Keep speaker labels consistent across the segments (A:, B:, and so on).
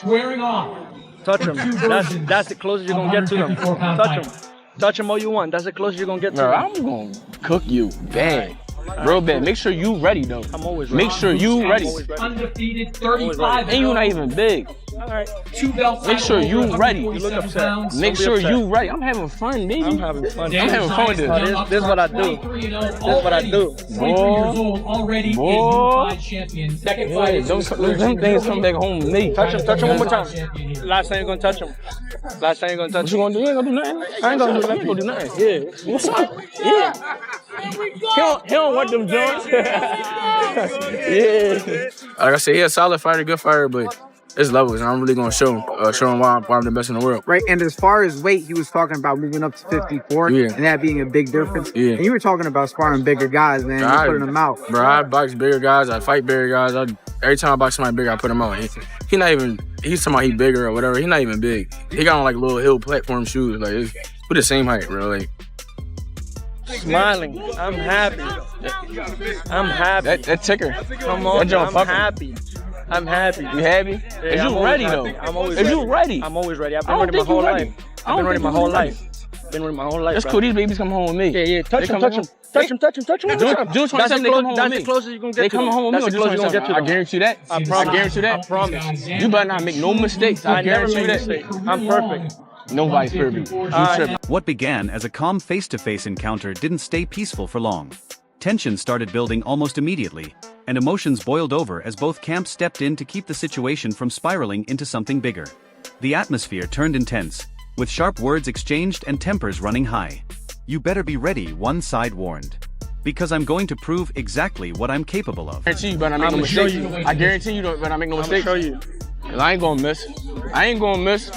A: Squaring off.
B: Touch him. That's the closest you're gonna get to them. Touch him. Touch him all you want. That's the closest you're gonna get to them.
C: I'm gonna cook you bad. Real bad. Make sure you ready though.
B: I'm always ready.
C: Make sure you ready.
A: Undefeated 35.
C: And you not even big.
B: Alright.
A: 2 belts.
C: Make sure you ready.
B: You look upset.
C: Make sure you ready. I'm having fun, baby.
B: I'm having fun.
C: I'm having fun with this.
B: This is what I do. This is what I do.
A: 23 years old, already a unified champion. Second fight is
C: Them things come back home with me.
B: Touch him one more time. Last time you're gonna touch him. Last time you're gonna touch him.
C: What you gonna do? You ain't gonna do nothing. I ain't gonna do nothing. You gonna do nothing. Yeah. What's up? Yeah. He don't want them joints. Yeah. Like I said, he a solid fighter, good fighter, but it's levels, and I'm really gonna show him why I'm the best in the world.
D: Right, and as far as weight, he was talking about moving up to 54, and that being a big difference.
C: Yeah.
D: And you were talking about sparring bigger guys, man. You putting them out.
C: Bro, I box bigger guys. I fight bigger guys. Every time I box somebody bigger, I put him out. He's not even. He's talking about he bigger or whatever. He's not even big. He got on like little hill platform shoes. Like we're the same height, bro. Like.
B: Smiling. I'm happy. I'm happy.
C: That ticker.
B: Come on, I'm happy. I'm happy.
C: You happy?
B: Yeah,
C: Is you ready though?
B: I'm always
C: ready.
B: Is
C: you ready?
B: I'm always ready. I've been ready my whole life. I've been ready my whole life. Been ready my whole life.
C: That's cool. These babies come home with me.
B: Yeah. Touch him. Touch him. June 27th, that's the closest you're gonna get to.
C: They come home with me.
B: That's the closest you're gonna get to.
C: I guarantee you that.
B: I promise.
C: I guarantee you that.
B: I promise.
C: You better not make no mistakes.
B: I never make mistakes. I'm perfect.
C: Nobody's perfect.
E: What began as a calm face-to-face encounter didn't stay peaceful for long. Tension started building almost immediately, and emotions boiled over as both camps stepped in to keep the situation from spiraling into something bigger. The atmosphere turned intense, with sharp words exchanged and tempers running high. "You better be ready," one side warned. "Because I'm going to prove exactly what I'm capable of."
C: I guarantee you better not make no mistakes. I guarantee you better not make no mistakes.
B: I'm gonna show you.
C: I ain't gonna miss. I ain't gonna miss.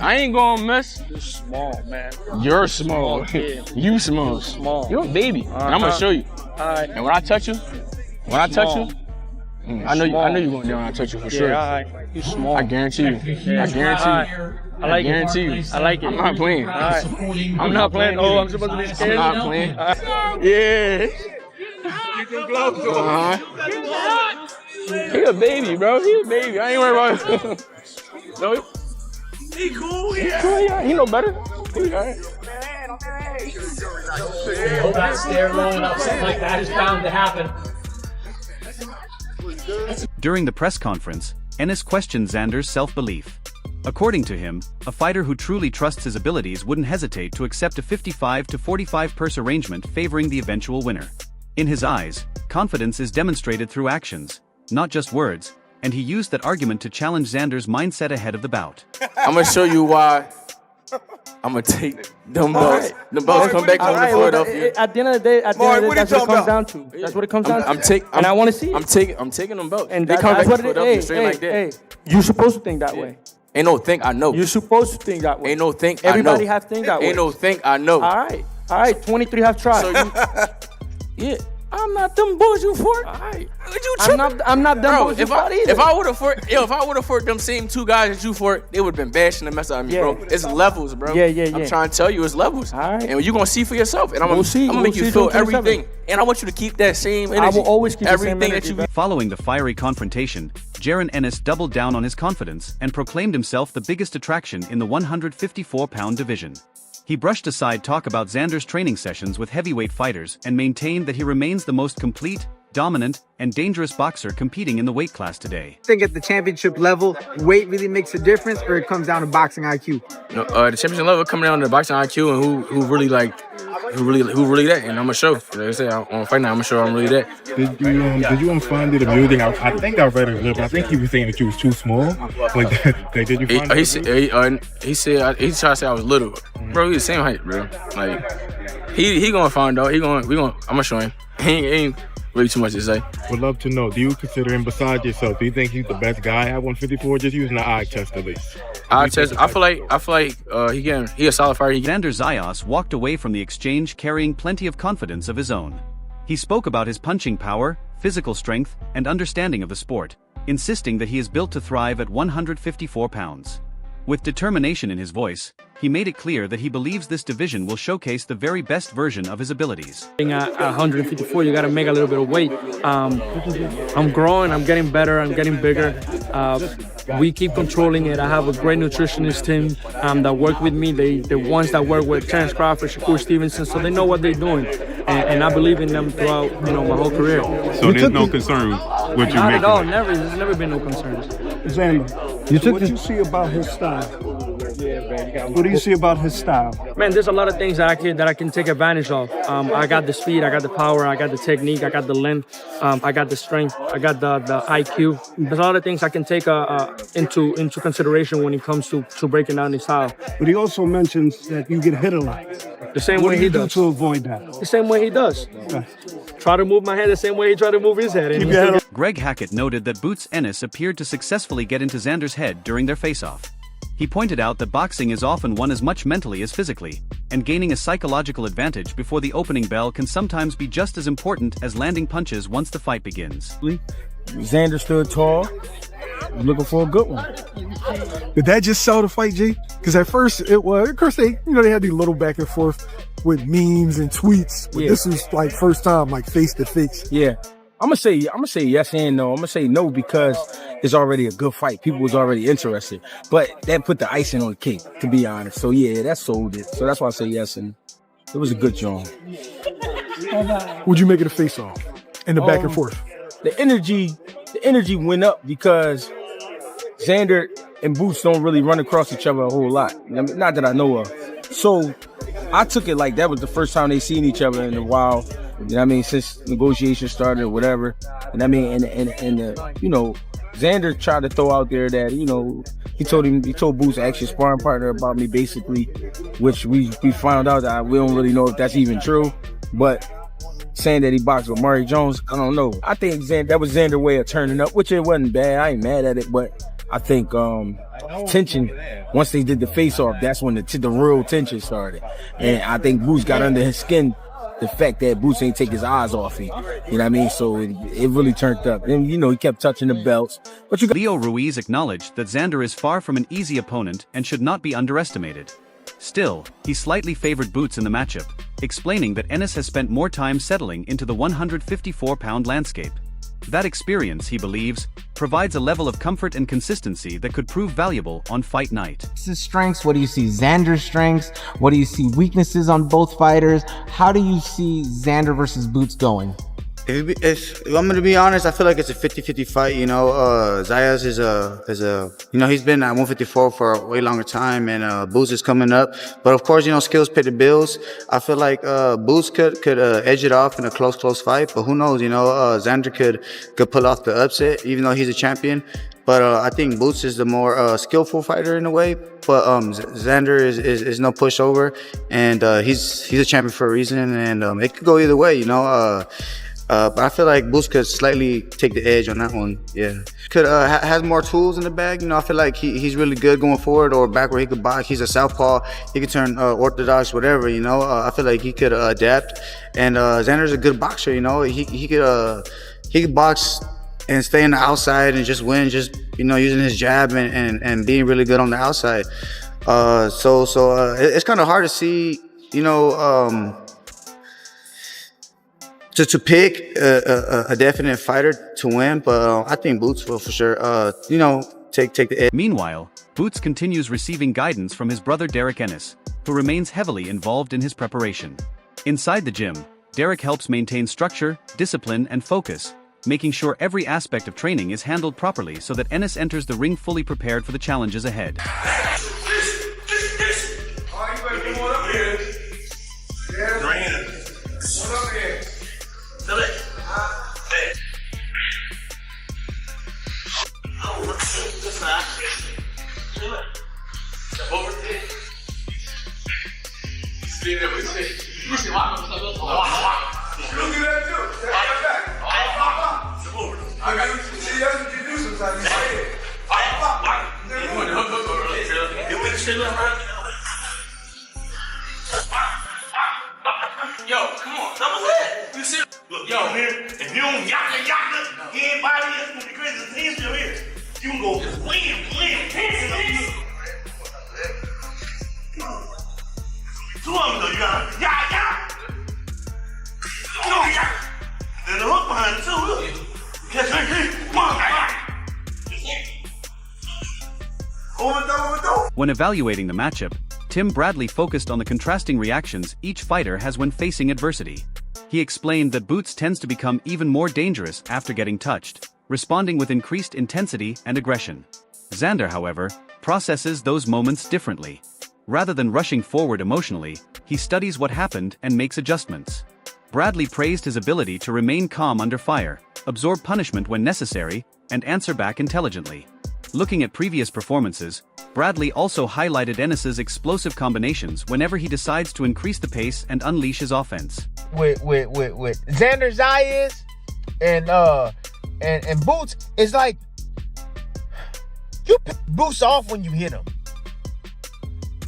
C: I ain't gonna miss.
B: You're small, man.
C: You're small. You small.
B: Small.
C: You're a baby. And I'm gonna show you.
B: Alright.
C: And when I touch you, I know you going down when I touch you for sure.
B: Yeah, alright. You small.
C: I guarantee you. I guarantee you.
B: I like
C: guarantee you.
B: I like it.
C: I'm not playing.
B: Alright. I'm not playing. Oh, I'm supposed to be scared.
C: I'm not playing. Yeah. He a baby, bro. He a baby. I ain't worried about him. No, he cool, yeah. He know better. He all right.
A: That stare rolling up, something like that is bound to happen.
E: During the press conference, Ennis questioned Xander's self-belief. According to him, a fighter who truly trusts his abilities wouldn't hesitate to accept a 55 to 45 purse arrangement favoring the eventual winner. In his eyes, confidence is demonstrated through actions, not just words, and he used that argument to challenge Xander's mindset ahead of the bout.
C: I'm gonna show you why. I'm gonna take them belts. The belts come back home to Philadelphia.
B: At the end of the day, that's what it comes down to. That's what it comes down to. And I want to see it.
C: I'm taking them belts.
B: And
C: they come back
B: that's
C: to
B: what
C: Philadelphia straight like that.
B: Hey, you're supposed to think that way.
C: Ain't no think I know.
B: You're supposed to think that way.
C: Ain't no think I know.
B: Everybody have think that way.
C: Ain't no think I know.
B: All right. 23 have tried.
C: So yeah. I'm not them boys you fought. Alright.
B: I'm not them boys you fought either.
C: If I would have fought them same two guys that you fought, they would have been bashing the mess out of me, bro. It's levels, bro.
B: Yeah.
C: I'm trying to tell you, it's levels.
B: Alright.
C: And you're gonna see for yourself. And I'm gonna make you feel everything. And I want you to keep that same energy.
B: I will always keep
C: everything
B: the same energy.
C: that you.
E: Following the fiery confrontation, Jaron Ennis doubled down on his confidence and proclaimed himself the biggest attraction in the 154-pound division. He brushed aside talk about Xander's training sessions with heavyweight fighters and maintained that he remains the most complete, dominant, and dangerous boxer competing in the weight class today.
D: I think at the championship level, weight really makes a difference, or it comes down to boxing IQ?
C: No, the championship level coming down to boxing IQ and who really that, and I'm gonna show. Like I said, on Fight Night, I'm gonna show I'm really that.
F: Did you find it amusing? I think I read it a little bit. I think he was saying that you was too small. Like, did you find
C: he tried to say I was little, bro. He's the same height, bro. Like he gonna find out. I'm gonna show him. He ain't really too much to say.
F: Would love to know, do you consider him beside yourself? Do you think he's the best guy at 154? Just using the eye test at least.
C: Eye test. I feel like he a solid fighter.
E: Xander Zayas walked away from the exchange carrying plenty of confidence of his own. He spoke about his punching power, physical strength, and understanding of the sport, insisting that he is built to thrive at 154 pounds. With determination in his voice, he made it clear that he believes this division will showcase the very best version of his abilities.
G: At 154, you got to make a little bit of weight. I'm growing, I'm getting better, I'm getting bigger. We keep controlling it. I have a great nutritionist team that work with me. The ones that work with Terrence Crawford, Shakur Stevenson, so they know what they're doing. And I believe in them throughout, my whole career.
F: So there's no concern with you
G: Not
F: making
G: at all.
F: it?
G: Never. There's never been no concerns.
H: Xander, what do you see about his style? What do you see about his style?
G: Man, there's a lot of things that I can take advantage of. I got the speed, I got the power, I got the technique, I got the length, I got the strength, I got the IQ. There's a lot of things I can take into consideration when it comes to breaking down his style.
H: But he also mentions that you get hit a lot.
G: The same
H: What
G: way
H: do
G: he
H: you do
G: does.
H: to avoid that?
G: The same way he does.
H: Okay.
G: Try to move my head the same way he tried to move his head. And
H: Keep your head up.
E: Greg Hackett noted that Boots Ennis appeared to successfully get into Xander's head during their face-off. He pointed out that boxing is often won as much mentally as physically, and gaining a psychological advantage before the opening bell can sometimes be just as important as landing punches once the fight begins.
I: Xander stood tall. I'm looking for a good one.
J: Did that just sell the fight, G? Because at first it was, of course they had these little back and forth with memes and tweets. But this was like first time, like face to face.
I: Yeah. I'm gonna say yes and no. I'm gonna say no because it's already a good fight. People was already interested. But that put the icing on the cake, to be honest. So yeah, that sold it. So that's why I say yes, and it was a good job.
J: Would you make it a face off and the back and forth?
I: The energy went up because Xander and Boots don't really run across each other a whole lot. I mean, not that I know of. So I took it like that was the first time they seen each other in a while. You know what I mean? Since negotiations started or whatever. And I mean, Xander tried to throw out there that, he told Boots actually a sparring partner about me basically, which we found out that we don't really know if that's even true. But saying that he boxed with Murray Jones, I don't know. I think that was Xander's way of turning up, which it wasn't bad. I ain't mad at it, but I think tension, once they did the face-off, that's when the real tension started. And I think Boots got under his skin, the fact that Boots ain't take his eyes off him. You know what I mean? So it really turned up. And, he kept touching the belts. But
E: Leo Ruiz acknowledged that Xander is far from an easy opponent and should not be underestimated. Still, he slightly favored Boots in the matchup, explaining that Ennis has spent more time settling into the 154-pound landscape. That experience, he believes, provides a level of comfort and consistency that could prove valuable on fight night.
K: His strengths, what do you see Xander's strengths? What do you see weaknesses on both fighters? How do you see Xander versus Boots going?
L: If I'm gonna be honest, I feel like it's a 50-50 fight. Zayas is he's been at 154 for a way longer time, and Boots is coming up. But of course, skills pay the bills. I feel like Boots could edge it off in a close fight, but who knows? Xander could pull off the upset, even though he's a champion. But I think Boots is the more skillful fighter in a way. But Xander is no pushover, and he's a champion for a reason, and it could go either way. But I feel like Boots could slightly take the edge on that one. Yeah, has more tools in the bag. I feel like he's really good going forward or back where he could box. He's a southpaw. He could turn orthodox, whatever. I feel like he could adapt. And Xander's a good boxer. He could box and stay on the outside and just win, just using his jab and being really good on the outside. So it's kind of hard to see. To pick a definite fighter to win, but I think Boots will for sure, take the edge.
E: Meanwhile, Boots continues receiving guidance from his brother Derek Ennis, who remains heavily involved in his preparation. Inside the gym, Derek helps maintain structure, discipline, and focus, making sure every aspect of training is handled properly so that Ennis enters the ring fully prepared for the challenges ahead.
M: Yo, come on, that was it. You see? Look, yo, here, if you don't yaka, he ain't body is gonna be crazy. His hands still here. You can go wham, hands in the
E: When evaluating the matchup, Tim Bradley focused on the contrasting reactions each fighter has when facing adversity. He explained that Boots tends to become even more dangerous after getting touched, responding with increased intensity and aggression. Xander, however, processes those moments differently. Rather than rushing forward emotionally, he studies what happened and makes adjustments. Bradley praised his ability to remain calm under fire, absorb punishment when necessary, and answer back intelligently. Looking at previous performances, Bradley also highlighted Ennis's explosive combinations whenever he decides to increase the pace and unleash his offense.
I: With Xander Zayas and Boots, it's like you pick Boots off when you hit him.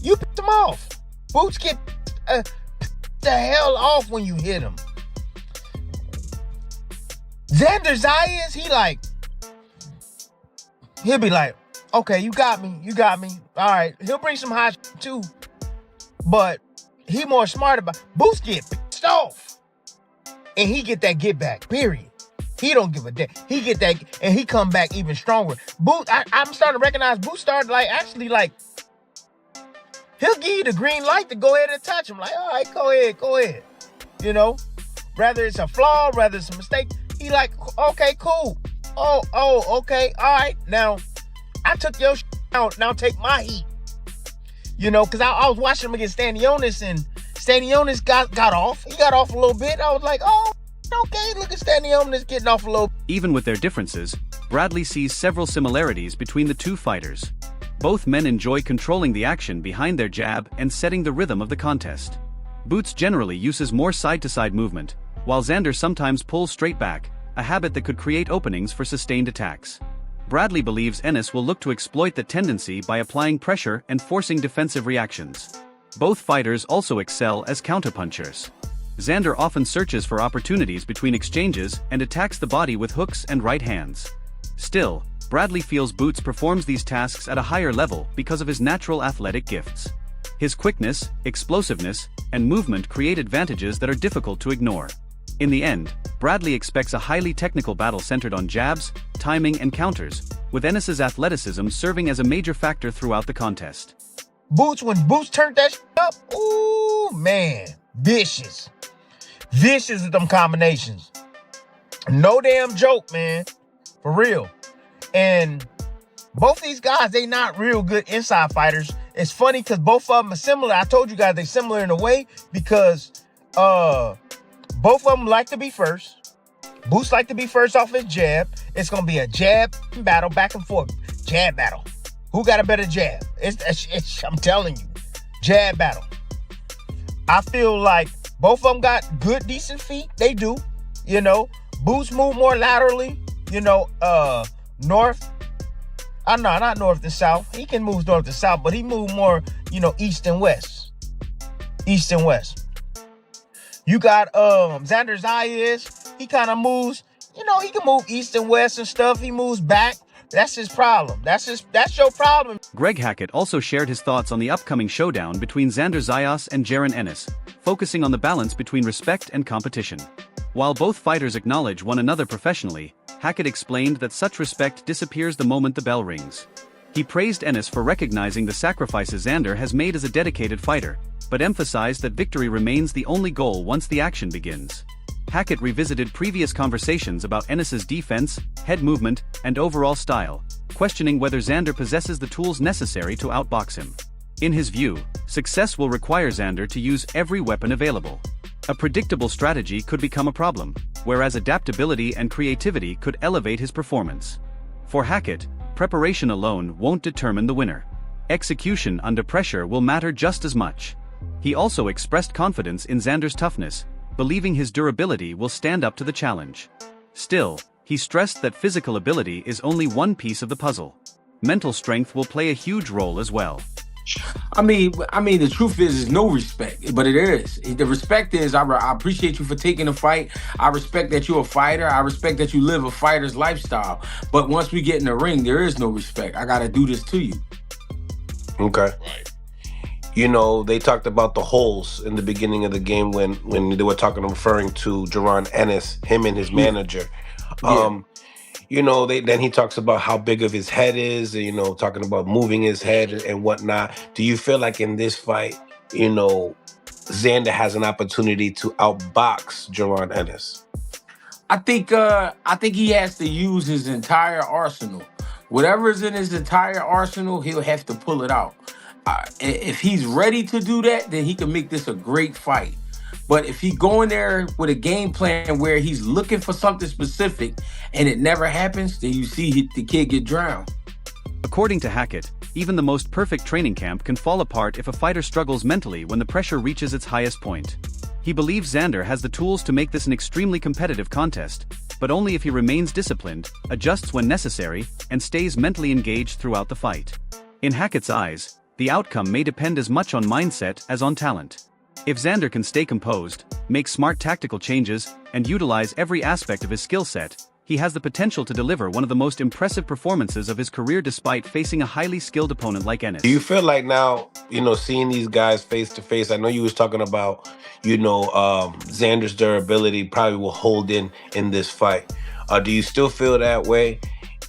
I: You pick him off. Boots get the hell off when you hit him. Xander Zayas, he'll be like, okay, you got me. All right, he'll bring some high too, but he more smart about. Boots get pissed off, and he get that get back. Period. He don't give a damn. He get that, and he come back even stronger. Boots, I'm starting to recognize Boots started he'll give you the green light to go ahead and touch him. Like, all right, go ahead. You know, whether it's a flaw, whether it's a mistake, he like, okay, cool. Oh, okay, all right. Now, I took your out. Now take my heat. You know, because I was watching him against Stanionis, and Stanionis got off. He got off a little bit. I was like, oh, okay, look at Stanionis getting off a little.
E: Even with their differences, Bradley sees several similarities between the two fighters. Both men enjoy controlling the action behind their jab and setting the rhythm of the contest. Boots generally uses more side-to-side movement, while Xander sometimes pulls straight back, a habit that could create openings for sustained attacks. Bradley believes Ennis will look to exploit the tendency by applying pressure and forcing defensive reactions. Both fighters also excel as counterpunchers. Xander often searches for opportunities between exchanges and attacks the body with hooks and right hands. Still, Bradley feels Boots performs these tasks at a higher level because of his natural athletic gifts. His quickness, explosiveness, and movement create advantages that are difficult to ignore. In the end, Bradley expects a highly technical battle centered on jabs, timing, and counters, with Ennis's athleticism serving as a major factor throughout the contest.
I: Boots, when Boots turned that up, ooh, man, vicious. Vicious with them combinations. No damn joke, man. For real. And both these guys, they not real good inside fighters. It's funny because both of them are similar. I told you guys they similar in a way because both of them like to be first. Boots like to be first off his jab. It's going to be a jab battle, back and forth. Jab battle. Who got a better jab? I'm telling you. Jab battle. I feel like both of them got good, decent feet. They do. You know, Boots move more laterally. You know, north. No, not north and south. He can move north and south, but he move more, you know, east and west. East and west. You got Xander Zayas. He kind of moves, you know, he can move east and west and stuff. He moves back. That's his problem. That's your problem.
E: Greg Hackett also shared his thoughts on the upcoming showdown between Xander Zayas and Jaron Ennis, focusing on the balance between respect and competition. While both fighters acknowledge one another professionally, Hackett explained that such respect disappears the moment the bell rings. He praised Ennis for recognizing the sacrifices Xander has made as a dedicated fighter, but emphasized that victory remains the only goal once the action begins. Hackett revisited previous conversations about Ennis's defense, head movement, and overall style, questioning whether Xander possesses the tools necessary to outbox him. In his view, success will require Xander to use every weapon available. A predictable strategy could become a problem, whereas adaptability and creativity could elevate his performance. For Hackett, preparation alone won't determine the winner. Execution under pressure will matter just as much. He also expressed confidence in Xander's toughness, believing his durability will stand up to the challenge. Still, he stressed that physical ability is only one piece of the puzzle. Mental strength will play a huge role as well.
C: I mean, the truth is no respect, but it is. The respect is, I appreciate you for taking the fight. I respect that you're a fighter. I respect that you live a fighter's lifestyle. But once we get in the ring, there is no respect. I got to do this to you.
N: Okay. Right. You know, they talked about the holes in the beginning of the game when they were referring to Jaron Ennis, him and his manager.
C: Yeah.
N: then he talks about how big of his head is, talking about moving his head and whatnot. Do you feel like in this fight, Xander has an opportunity to outbox Jaron Ennis?
C: I think he has to use his entire arsenal. Whatever is in his entire arsenal, he'll have to pull it out. If he's ready to do that, then he can make this a great fight. But if he go in there with a game plan where he's looking for something specific and it never happens, then you see the kid get drowned.
E: According to Hackett, even the most perfect training camp can fall apart if a fighter struggles mentally when the pressure reaches its highest point. He believes Xander has the tools to make this an extremely competitive contest, but only if he remains disciplined, adjusts when necessary, and stays mentally engaged throughout the fight. In Hackett's eyes, the outcome may depend as much on mindset as on talent. If Xander can stay composed, make smart tactical changes, and utilize every aspect of his skill set, he has the potential to deliver one of the most impressive performances of his career despite facing a highly skilled opponent like Ennis.
N: Do you feel like now, seeing these guys face to face, I know you was talking about, Xander's durability probably will hold in this fight. Do you still feel that way?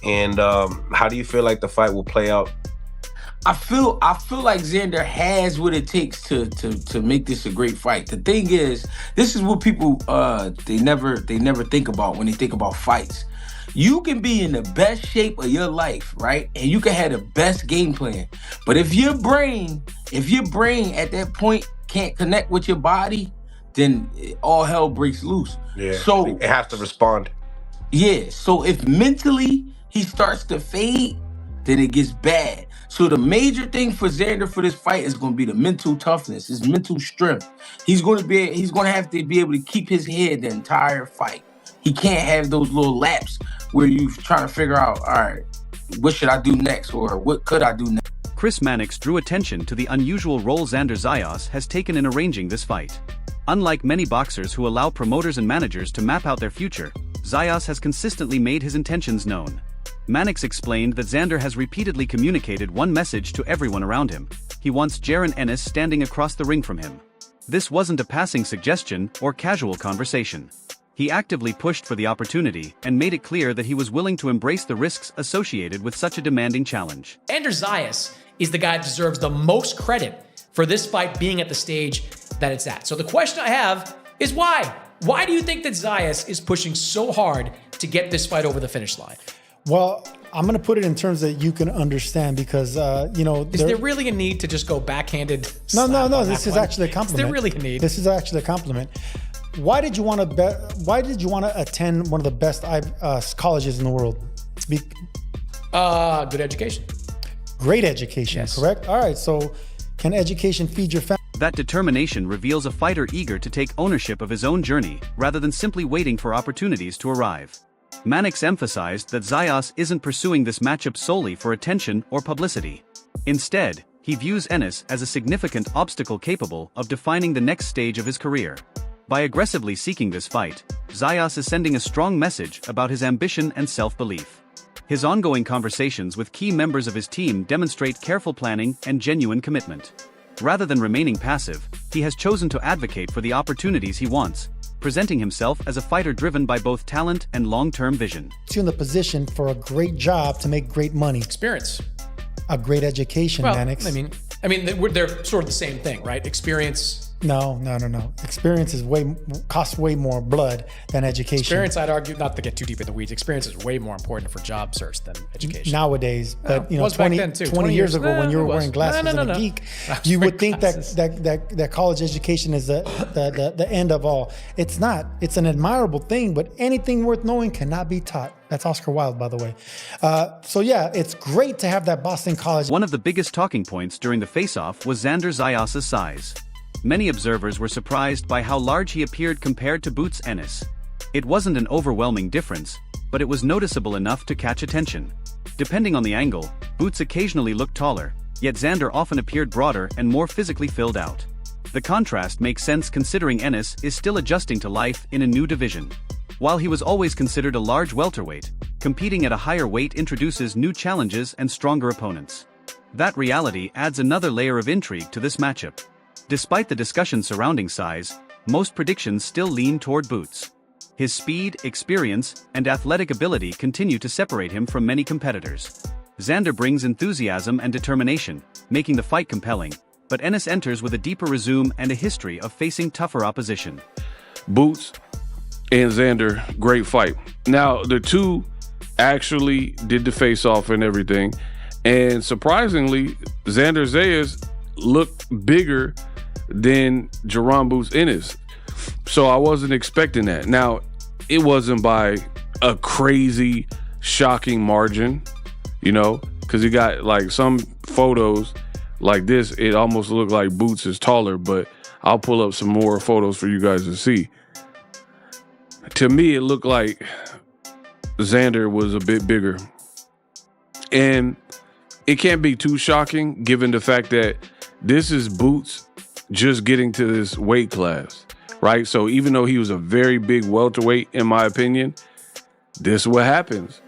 N: And how do you feel like the fight will play out?
C: I feel like Xander has what it takes to make this a great fight. The thing is, this is what people they never think about when they think about fights. You can be in the best shape of your life, right? And you can have the best game plan. But if your brain at that point can't connect with your body, then all hell breaks loose.
N: Yeah.
C: So
N: it has to respond.
C: Yeah. So if mentally he starts to fade, then it gets bad. So the major thing for Xander for this fight is going to be the mental toughness, his mental strength. He's going to have to be able to keep his head the entire fight. He can't have those little laps where you're trying to figure out, all right, what should I do next, or what could I do next?
E: Chris Mannix drew attention to the unusual role Xander Zayas has taken in arranging this fight. Unlike many boxers who allow promoters and managers to map out their future, Zayas has consistently made his intentions known. Mannix explained that Xander has repeatedly communicated one message to everyone around him. He wants Jaron Ennis standing across the ring from him. This wasn't a passing suggestion or casual conversation. He actively pushed for the opportunity and made it clear that he was willing to embrace the risks associated with such a demanding challenge.
A: Xander Zayas is the guy that deserves the most credit for this fight being at the stage that it's at. So the question I have is why? Why do you think that Zayas is pushing so hard to get this fight over the finish line?
J: Well, I'm going to put it in terms that you can understand because,
A: Is there really a need to just go backhanded?
J: No. This is actually a compliment.
A: Is there really a need?
J: This is actually a compliment. Why did you want to attend one of the best colleges in the world?
A: Good education.
J: Great education, yes. Correct? All right, so can education feed your family?
E: That determination reveals a fighter eager to take ownership of his own journey rather than simply waiting for opportunities to arrive. Mannix emphasized that Zayas isn't pursuing this matchup solely for attention or publicity. Instead, he views Ennis as a significant obstacle capable of defining the next stage of his career. By aggressively seeking this fight, Zayas is sending a strong message about his ambition and self-belief. His ongoing conversations with key members of his team demonstrate careful planning and genuine commitment. Rather than remaining passive, he has chosen to advocate for the opportunities he wants, presenting himself as a fighter driven by both talent and long-term vision.
J: You're in the position for a great job to make great money.
A: Experience.
J: A great education, Mannix.
A: I mean, they're sort of the same thing, right? Experience.
J: No. Experience costs way more blood than education.
A: Experience, I'd argue, not to get too deep in the weeds, experience is way more important for job search than education.
J: Nowadays, but 20 years ago when you were wearing glasses and a geek, you would think that college education is the end of all. It's not. It's an admirable thing, but anything worth knowing cannot be taught. That's Oscar Wilde, by the way. So yeah, it's great to have that Boston College.
E: One of the biggest talking points during the face-off was Xander Zayas' size. Many observers were surprised by how large he appeared compared to Boots Ennis. It wasn't an overwhelming difference, but it was noticeable enough to catch attention. Depending on the angle, Boots occasionally looked taller, yet Xander often appeared broader and more physically filled out. The contrast makes sense considering Ennis is still adjusting to life in a new division. While he was always considered a large welterweight, competing at a higher weight introduces new challenges and stronger opponents. That reality adds another layer of intrigue to this matchup. Despite the discussion surrounding size, most predictions still lean toward Boots. His speed, experience, and athletic ability continue to separate him from many competitors. Xander brings enthusiasm and determination, making the fight compelling, but Ennis enters with a deeper resume and a history of facing tougher opposition.
O: Boots and Xander, great fight. Now, the two actually did the face-off and everything, and surprisingly, Xander Zayas looked bigger than Jaron Boots Ennis. So I wasn't expecting that. Now, it wasn't by a crazy, shocking margin, you know, because you got like some photos like this, it almost looked like Boots is taller, but I'll pull up some more photos for you guys to see. To me, it looked like Xander was a bit bigger. And it can't be too shocking given the fact that this is Boots just getting to this weight class, right? So even though he was a very big welterweight, in my opinion, this is what happens.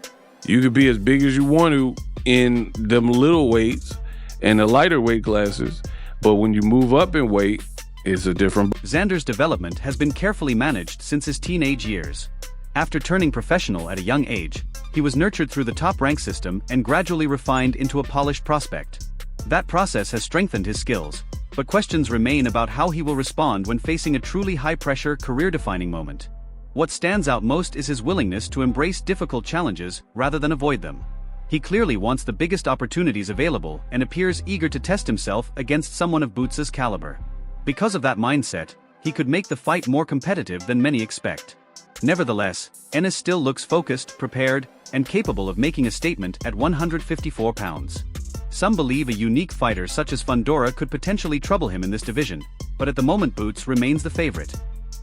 O: You could be as big as you want to in them little weights and the lighter weight classes, but when you move up in weight, it's a different.
E: Xander's development has been carefully managed since his teenage years. After turning professional at a young age, he was nurtured through the top rank system and gradually refined into a polished prospect. That process has strengthened his skills, but questions remain about how he will respond when facing a truly high-pressure, career-defining moment. What stands out most is his willingness to embrace difficult challenges rather than avoid them. He clearly wants the biggest opportunities available and appears eager to test himself against someone of Boots' caliber. Because of that mindset, he could make the fight more competitive than many expect. Nevertheless, Ennis still looks focused, prepared, and capable of making a statement at 154 pounds. Some believe a unique fighter such as Fundora could potentially trouble him in this division, but at the moment Boots remains the favorite.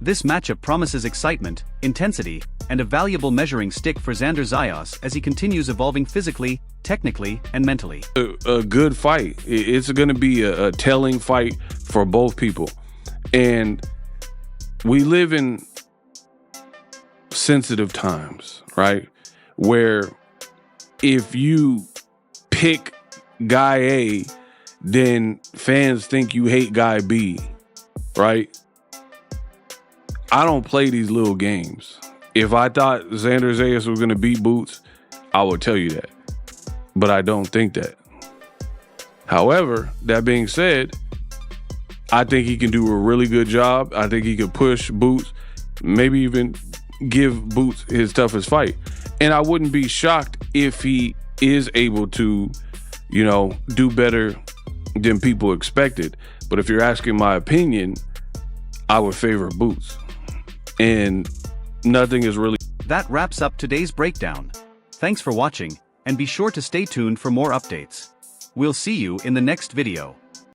E: This matchup promises excitement, intensity, and a valuable measuring stick for Xander Zayas as he continues evolving physically, technically, and mentally.
O: A good fight. It's going to be a telling fight for both people. And we live in sensitive times, right? Where if you pick guy A, then fans think you hate guy B, right? I don't play these little games. If I thought Xander Zayas was going to beat Boots, I would tell you that. But I don't think that. However, that being said, I think he can do a really good job. I think he could push Boots, maybe even give Boots his toughest fight. And I wouldn't be shocked if he is able to, you know, do better than people expected. But if you're asking my opinion, I would favor Boots. And nothing is really...
E: That wraps up today's breakdown. Thanks for watching, and be sure to stay tuned for more updates. We'll see you in the next video.